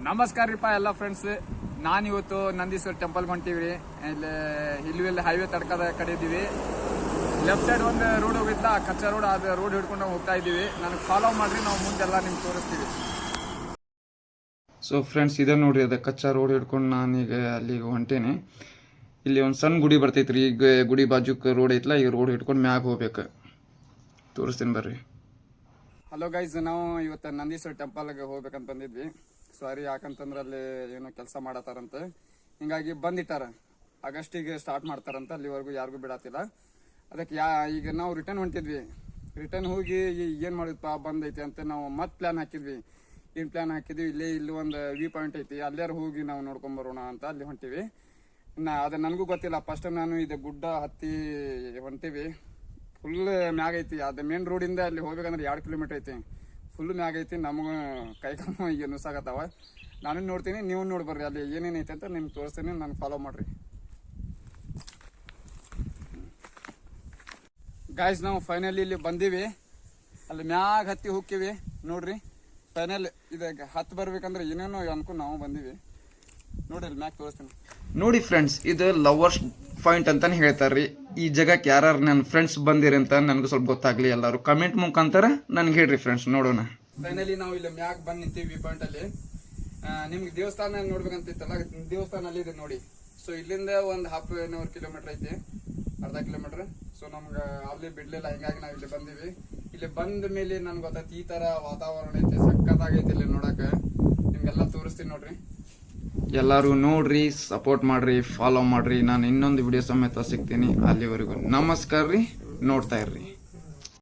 ನಮಸ್ಕಾರ ರೀಪ ಎಲ್ಲ ಫ್ರೆಂಡ್ಸ್. ನಾನಿವತ್ತು ನಂದೀಶ್ವರ ಟೆಂಪಲ್ಗೆ ಹೊಂಟೀವಿ. ಇಲ್ಲಿ ಹಿಲ್ವೆಲ್ ಹೈವೇ ತಡ್ಕದ ಕಡೆ ಇದ್ದೀವಿ. ಲೆಫ್ಟ್ ಸೈಡ್ ಒಂದು ರೋಡ್ ಹೋಗಿತ್ತ, ಕಚ್ಚಾ ರೋಡ್. ಅದು ರೋಡ್ ಹಿಡ್ಕೊಂಡು ನಾವು ಹೋಗ್ತಾ ಇದ್ದೀವಿ. ನನಗೆ ಫಾಲೋ ಮಾಡ್ರಿ, ನಾವು ಮುಂದೆಲ್ಲ ನಿಮ್ಗೆ ತೋರಿಸ್ತೀವಿ. ಸೊ ಫ್ರೆಂಡ್ಸ್, ಇದೆ ನೋಡ್ರಿ, ಅದು ಕಚ್ಚಾ ರೋಡ್ ಹಿಡ್ಕೊಂಡು ನಾನೀಗ ಅಲ್ಲಿಗೆ ಹೊಂಟೇನೆ. ಇಲ್ಲಿ ಒಂದು ಸಣ್ಣ ಗುಡಿ ಬರ್ತೈತ್ರಿ. ಈಗ ಗುಡಿ ಬಾಜುಕ್ ರೋಡ್ ಐತ್ಲ, ಈಗ ರೋಡ್ ಹಿಡ್ಕೊಂಡು ಮ್ಯಾಗ ಹೋಗ್ಬೇಕು. ತೋರಿಸ್ತೀನಿ ಬರ್ರಿ. ಹಲೋ ಗೈಸ್, ನಾವು ಇವತ್ತು ನಂದೀಶ್ವರ ಟೆಂಪಲ್ಗೆ ಹೋಗ್ಬೇಕಂತ ಬಂದಿದ್ವಿ. ಸಾರಿ, ಯಾಕಂತಂದ್ರೆ ಅಲ್ಲಿ ಏನೋ ಕೆಲಸ ಮಾಡತ್ತಾರಂತೆ, ಹಿಂಗಾಗಿ ಬಂದಿಟ್ಟಾರ. ಆಗಸ್ಟಿಗೆ ಸ್ಟಾರ್ಟ್ ಮಾಡ್ತಾರಂತ, ಅಲ್ಲಿವರೆಗೂ ಯಾರಿಗೂ ಬಿಡತ್ತಿಲ್ಲ. ಅದಕ್ಕೆ ಈಗ ನಾವು ರಿಟರ್ನ್ ಹೊಂಟಿದ್ವಿ. ರಿಟರ್ನ್ ಹೋಗಿ ಏನು ಮಾಡಿದ್ಪ ಬಂದೈತಿ ಅಂತ ನಾವು ಮತ್ತೆ ಪ್ಲಾನ್ ಹಾಕಿದ್ವಿ. ಏನು ಪ್ಲಾನ್ ಹಾಕಿದ್ವಿ, ಇಲ್ಲಿ ಒಂದು ವ್ಯೂ ಪಾಯಿಂಟ್ ಐತಿ, ಅಲ್ಲಾರು ಹೋಗಿ ನಾವು ನೋಡ್ಕೊಂಬರೋಣ ಅಂತ ಅಲ್ಲಿ ಹೊಂಟಿವಿ. ಅದು ನನಗೂ ಗೊತ್ತಿಲ್ಲ. ಫಸ್ಟ್ ನಾನು ಇದು ಗುಡ್ಡ ಹತ್ತಿ ಹೊಂಟಿವಿ. ಫುಲ್ ಮ್ಯಾಗ ಐತಿ. ಅದು ಮೇನ್ ರೋಡಿಂದ ಅಲ್ಲಿ ಹೋಗ್ಬೇಕಂದ್ರೆ 2 ಕಿಲೋಮೀಟರ್ ಐತಿ. ಫುಲ್ ಮ್ಯಾಗ ಐತಿ. ನಮಗೂ ಕೈಕಾಲು ಈಗ ನುಸಾಗತ್ತಾವ. ನಾನು ನೋಡ್ತೀನಿ, ನೀವು ನೋಡ್ಬರ್ರಿ ಅಲ್ಲಿ ಏನೇನೈತೆ ಅಂತ ನಿಮ್ಗೆ ತೋರಿಸ್ತೀನಿ. ನಾನು ಫಾಲೋ ಮಾಡ್ರಿ ಗಾಯ್ಸ್. ನಾವು ಫೈನಲಿ ಇಲ್ಲಿ ಬಂದೀವಿ. ಅಲ್ಲಿ ಮ್ಯಾಗ ಹತ್ತಿ ಹೋಗ್ತೀವಿ ನೋಡ್ರಿ. ಫೈನಲ್ ಇದಾಗ ಹತ್ತು ಬರ್ಬೇಕಂದ್ರೆ ಏನೇನೋ ಅನ್ಕೊಂಡು ನಾವು ಬಂದೀವಿ ನೋಡ್ರಿ. ಅಲ್ಲಿ ಮ್ಯಾಗ ತೋರಿಸ್ತೀನಿ ನೋಡಿ ಫ್ರೆಂಡ್ಸ್, ಇದು ಲವರ್ಸ್ ಪಾಯಿಂಟ್ ಅಂತಾನೆ ಹೇಳ್ತಾರ್ರಿ. ಈ ಜಾಗಕ್ಕೆ ಯಾರು ನನ್ನ ಫ್ರೆಂಡ್ಸ್ ಬಂದಿರಿ ಅಂತ ನನಗೂ ಸ್ವಲ್ಪ ಗೊತ್ತಾಗ್ಲಿ. ಎಲ್ಲರೂ ಕಮೆಂಟ್ ಮುಖಾಂತರ ನನಗೆ ಹೇಳ್ರಿ ಫ್ರೆಂಡ್ಸ್, ನೋಡೋಣ. ಫೈನಲಿ ನಾವು ಇಲ್ಲಿ ಮ್ಯಾಗ ಬಂದು ನಿಂತೀವಿ ವ್ಯೂ ಪಾಯಿಂಟ್ ಅಲ್ಲಿ. ನಿಮ್ಗೆ ದೇವಸ್ಥಾನ ನೋಡ್ಬೇಕಂತಿತ್ತಲ್ಲ, ದೇವಸ್ಥಾನ ಅಲ್ಲಿ ಇದೆ ನೋಡಿ. ಸೊ ಇಲ್ಲಿಂದ ಒಂದು ½ ಕಿಲೋಮೀಟರ್ ಐತಿ, ಅರ್ಧ ಕಿಲೋಮೀಟರ್. ಸೊ ನಮ್ಗೆ ಅಲ್ಲಿ ಬಿಡ್ಲಿಲ್ಲ, ಹಿಂಗಾಗಿ ನಾವು ಇಲ್ಲಿ ಬಂದೀವಿ. ಇಲ್ಲಿ ಬಂದ ಮೇಲೆ ನನ್ಗೆ ಗೊತ್ತಾಯ್ತು ಈ ತರ ವಾತಾವರಣ ಐತಿ, ಸಕ್ಕತ್ತಾಗೈತಿ ಇಲ್ಲಿ ನೋಡಕ್. ನಿಮ್ಗೆಲ್ಲ ತೋರಿಸ್ತೀನಿ ನೋಡ್ರಿ. ಎಲ್ಲರೂ ನೋಡ್ರಿ, ಸಪೋರ್ಟ್ ಮಾಡ್ರಿ, ಫಾಲೋ ಮಾಡ್ರಿ. ನಾನು ಇನ್ನೊಂದು ವಿಡಿಯೋ ಸಮೇತ ಸಿಗ್ತೀನಿ. ಅಲ್ಲಿವರೆಗೂ ನಮಸ್ಕಾರ ರೀ, ನೋಡ್ತಾ ಇರ್ರಿ.